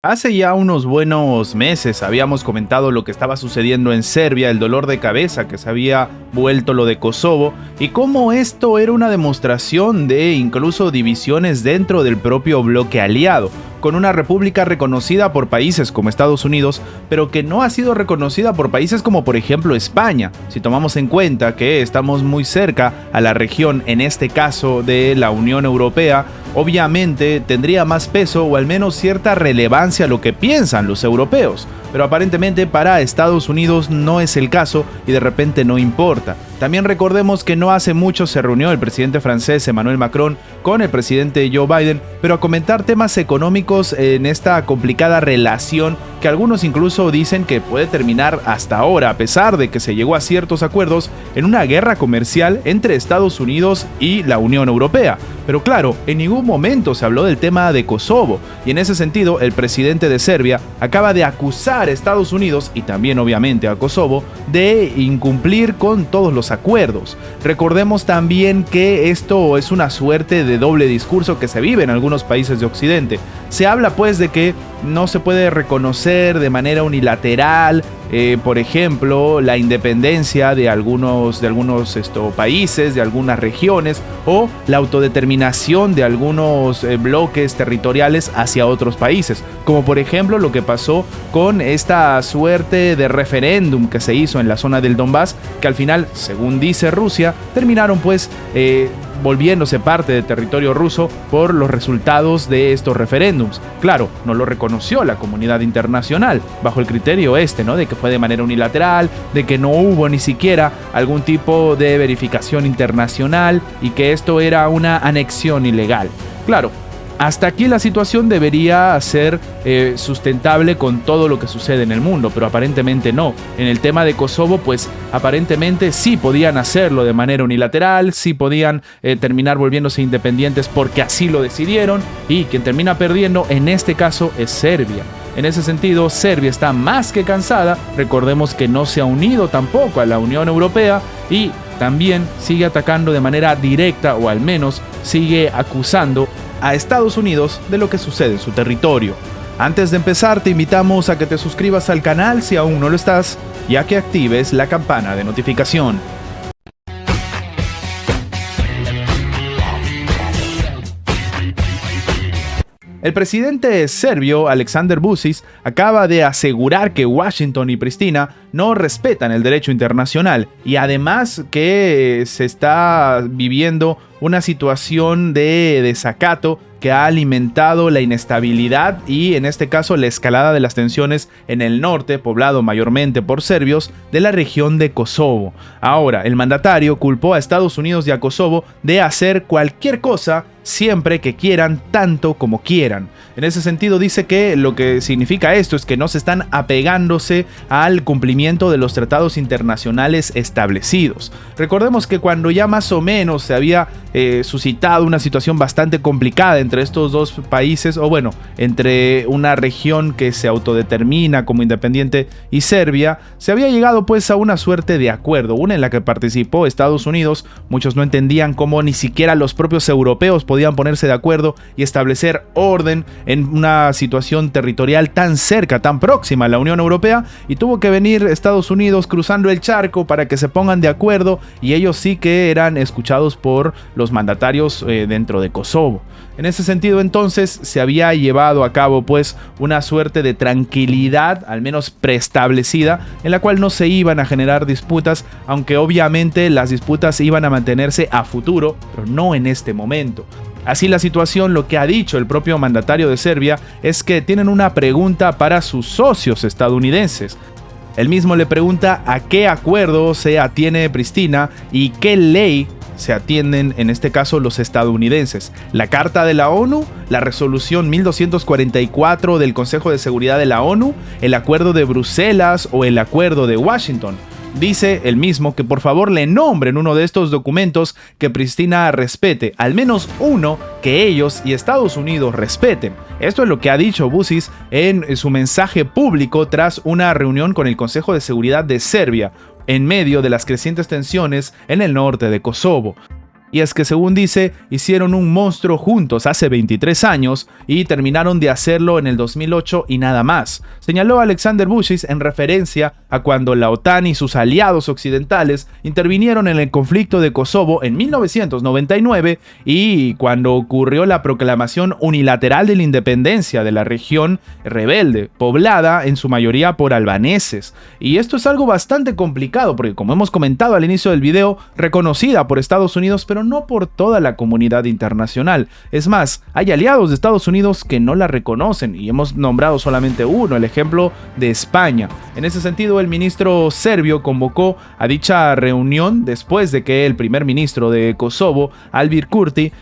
Hace ya unos buenos meses habíamos comentado lo que estaba sucediendo en Serbia, el dolor de cabeza que se había vuelto lo de Kosovo y cómo esto era una demostración de incluso divisiones dentro del propio bloque aliado, con una república reconocida por países como Estados Unidos, pero que no ha sido reconocida por países como por ejemplo España, si tomamos en cuenta que estamos muy cerca a la región, en este caso de la Unión Europea. Obviamente tendría más peso o al menos cierta relevancia lo que piensan los europeos, pero aparentemente para Estados Unidos no es el caso y de repente no importa. También recordemos que no hace mucho se reunió el presidente francés Emmanuel Macron con el presidente Joe Biden, pero a comentar temas económicos en esta complicada relación que algunos incluso dicen que puede terminar hasta ahora, a pesar de que se llegó a ciertos acuerdos, en una guerra comercial entre Estados Unidos y la Unión Europea. Pero claro, en ningún momento se habló del tema de Kosovo, y en ese sentido el presidente de Serbia acaba de acusar a Estados Unidos y también obviamente a Kosovo de incumplir con todos los acuerdos. Recordemos también que esto es una suerte de doble discurso que se vive en algunos países de Occidente. Se habla pues de que no se puede reconocer de manera unilateral, por ejemplo, la independencia de algunos países, de algunas regiones, o la autodeterminación de algunos bloques territoriales hacia otros países, como por ejemplo lo que pasó con esta suerte de referéndum que se hizo en la zona del Donbass, que al final, según dice Rusia, terminaron pues volviéndose parte del territorio ruso por los resultados de estos referéndums. Claro, no lo reconoció la comunidad internacional bajo el criterio ¿no? De que fue de manera unilateral, de que no hubo ni siquiera algún tipo de verificación internacional y que esto era una anexión ilegal. Claro, hasta aquí la situación debería ser sustentable con todo lo que sucede en el mundo, pero aparentemente no. En el tema de Kosovo, pues aparentemente sí podían hacerlo de manera unilateral, sí podían terminar volviéndose independientes porque así lo decidieron, y quien termina perdiendo en este caso es Serbia. En ese sentido, Serbia está más que cansada. Recordemos que no se ha unido tampoco a la Unión Europea y también sigue atacando de manera directa, o al menos sigue acusando a Estados Unidos de lo que sucede en su territorio. Antes de empezar, te invitamos a que te suscribas al canal si aún no lo estás, y a que actives la campana de notificación. El presidente serbio Aleksandar Vučić acaba de asegurar que Washington y Pristina no respetan el derecho internacional, y además que se está viviendo una situación de desacato que ha alimentado la inestabilidad y en este caso la escalada de las tensiones en el norte, poblado mayormente por serbios, de la región de Kosovo. Ahora, el mandatario culpó a Estados Unidos y a Kosovo de hacer cualquier cosa siempre que quieran, tanto como quieran. En ese sentido dice que lo que significa esto es que no se están apegándose al cumplimiento de los tratados internacionales establecidos. Recordemos que cuando ya más o menos se había suscitado una situación bastante complicada entre estos dos países, o bueno, entre una región que se autodetermina como independiente y Serbia, se había llegado pues a una suerte de acuerdo, una en la que participó Estados Unidos. Muchos no entendían cómo ni siquiera los propios europeos podían ponerse de acuerdo y establecer orden en una situación territorial tan cerca, tan próxima a la Unión Europea, y tuvo que venir Estados Unidos cruzando el charco para que se pongan de acuerdo, y ellos sí que eran escuchados por los mandatarios dentro de Kosovo. En ese sentido, entonces, se había llevado a cabo pues una suerte de tranquilidad, al menos preestablecida, en la cual no se iban a generar disputas, aunque obviamente las disputas iban a mantenerse a futuro, pero no en este momento. Así la situación, lo que ha dicho el propio mandatario de Serbia es que tienen una pregunta para sus socios estadounidenses. Él mismo le pregunta a qué acuerdo se atiene Pristina y qué ley se atienden en este caso los estadounidenses: la Carta de la ONU, la Resolución 1244 del Consejo de Seguridad de la ONU, el Acuerdo de Bruselas o el Acuerdo de Washington. Dice él mismo que por favor le nombren uno de estos documentos que Pristina respete, al menos uno que ellos y Estados Unidos respeten. Esto es lo que ha dicho Vučić en su mensaje público tras una reunión con el Consejo de Seguridad de Serbia, en medio de las crecientes tensiones en el norte de Kosovo. Y es que, según dice, hicieron un monstruo juntos hace 23 años y terminaron de hacerlo en el 2008 y nada más, señaló Alexander Vučić en referencia a cuando la OTAN y sus aliados occidentales intervinieron en el conflicto de Kosovo en 1999 y cuando ocurrió la proclamación unilateral de la independencia de la región rebelde, poblada en su mayoría por albaneses. Y esto es algo bastante complicado porque, como hemos comentado al inicio del video, reconocida por Estados Unidos, pero no por toda la comunidad internacional. Es más, hay aliados de Estados Unidos que no la reconocen y hemos nombrado solamente uno, el ejemplo de España. En ese sentido, el ministro serbio convocó a dicha reunión después de que el primer ministro de Kosovo, Albir Kurti,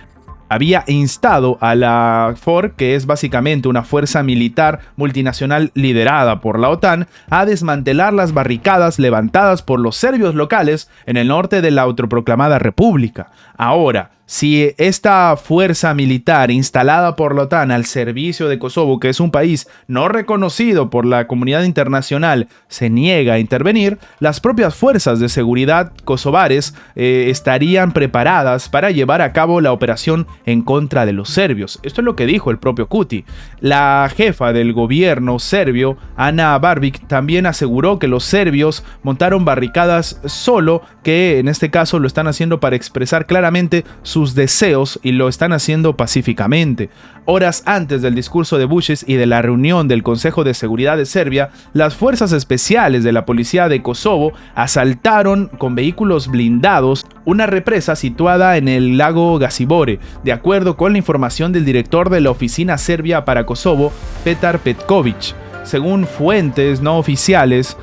había instado a la KFOR, que es básicamente una fuerza militar multinacional liderada por la OTAN, a desmantelar las barricadas levantadas por los serbios locales en el norte de la autoproclamada república. Ahora, si esta fuerza militar instalada por la OTAN al servicio de Kosovo, que es un país no reconocido por la comunidad internacional, se niega a intervenir, las propias fuerzas de seguridad kosovares estarían preparadas para llevar a cabo la operación en contra de los serbios. Esto es lo que dijo el propio Kurti. La jefa del gobierno serbio, Ana Brnabić, también aseguró que los serbios montaron barricadas, solo que en este caso lo están haciendo para expresar claramente sus deseos y lo están haciendo pacíficamente. Horas antes del discurso de Vučić y de la reunión del Consejo de Seguridad de Serbia, las fuerzas especiales de la policía de Kosovo asaltaron con vehículos blindados una represa situada en el lago Gazibore, de acuerdo con la información del director de la Oficina Serbia para Kosovo, Petar Petković. Según fuentes no oficiales,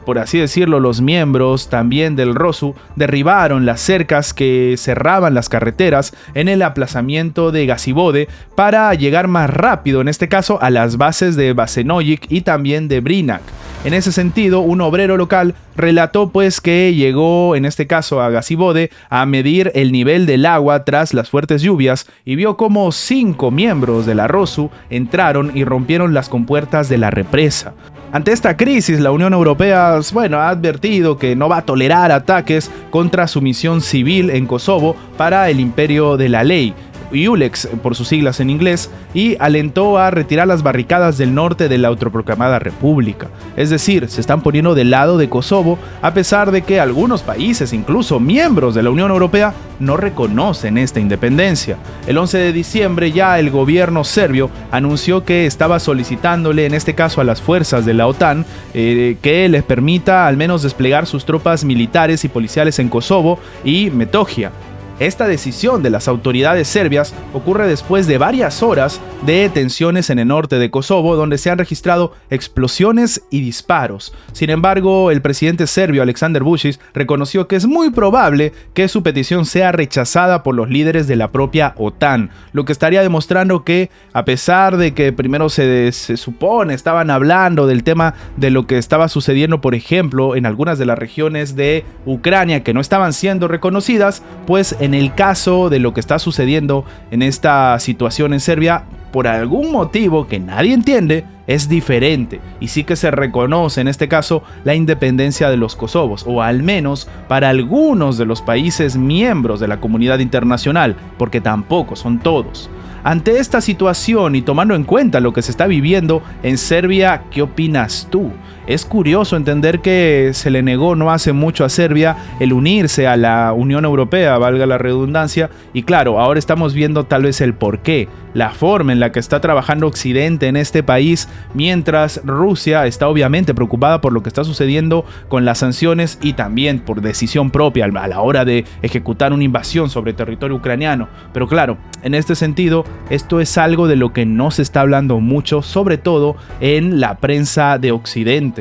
por así decirlo, los miembros también del ROSU derribaron las cercas que cerraban las carreteras en el aplazamiento de Gazibode para llegar más rápido, en este caso, a las bases de Basenojic y también de Brinac. En ese sentido, un obrero local relató pues que llegó en este caso a Gazibode a medir el nivel del agua tras las fuertes lluvias y vio cómo 5 miembros de la ROSU entraron y rompieron las compuertas de la represa. Ante esta crisis, la Unión Europea, ha advertido que no va a tolerar ataques contra su misión civil en Kosovo para el imperio de la ley, EULEX por sus siglas en inglés, y alentó a retirar las barricadas del norte de la autoproclamada república. Es decir, se están poniendo del lado de Kosovo, a pesar de que algunos países, incluso miembros de la Unión Europea, no reconocen esta independencia. El 11 de diciembre ya el gobierno serbio anunció que estaba solicitándole, en este caso a las fuerzas de la OTAN, que les permita al menos desplegar sus tropas militares y policiales en Kosovo y Metohija. Esta decisión de las autoridades serbias ocurre después de varias horas de tensiones en el norte de Kosovo, donde se han registrado explosiones y disparos. Sin embargo, el presidente serbio Alexander Vučić reconoció que es muy probable que su petición sea rechazada por los líderes de la propia OTAN, lo que estaría demostrando que, a pesar de que primero se supone estaban hablando del tema de lo que estaba sucediendo, por ejemplo, en algunas de las regiones de Ucrania que no estaban siendo reconocidas, pues en el caso de lo que está sucediendo en esta situación en Serbia, por algún motivo que nadie entiende, es diferente y sí que se reconoce en este caso la independencia de los kosovos, o al menos para algunos de los países miembros de la comunidad internacional, porque tampoco son todos. Ante esta situación y tomando en cuenta lo que se está viviendo en Serbia, ¿qué opinas tú? Es curioso entender que se le negó no hace mucho a Serbia el unirse a la Unión Europea, valga la redundancia, y claro, ahora estamos viendo tal vez el porqué, la forma en la que está trabajando Occidente en este país, mientras Rusia está obviamente preocupada por lo que está sucediendo con las sanciones y también por decisión propia a la hora de ejecutar una invasión sobre territorio ucraniano. Pero claro, en este sentido, esto es algo de lo que no se está hablando mucho, sobre todo en la prensa de Occidente.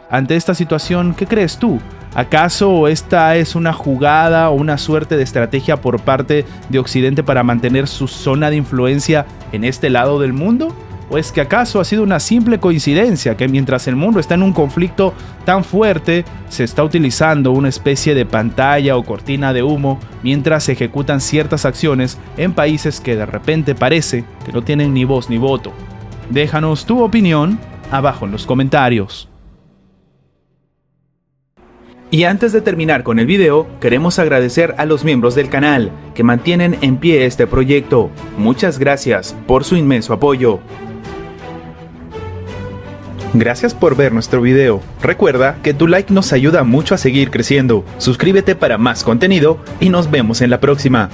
Ante esta situación, ¿qué crees tú? ¿Acaso esta es una jugada o una suerte de estrategia por parte de Occidente para mantener su zona de influencia en este lado del mundo? ¿O es que acaso ha sido una simple coincidencia que mientras el mundo está en un conflicto tan fuerte, se está utilizando una especie de pantalla o cortina de humo mientras se ejecutan ciertas acciones en países que de repente parece que no tienen ni voz ni voto? Déjanos tu opinión abajo en los comentarios. Y antes de terminar con el video, queremos agradecer a los miembros del canal que mantienen en pie este proyecto. Muchas gracias por su inmenso apoyo. Gracias por ver nuestro video. Recuerda que tu like nos ayuda mucho a seguir creciendo. Suscríbete para más contenido y nos vemos en la próxima.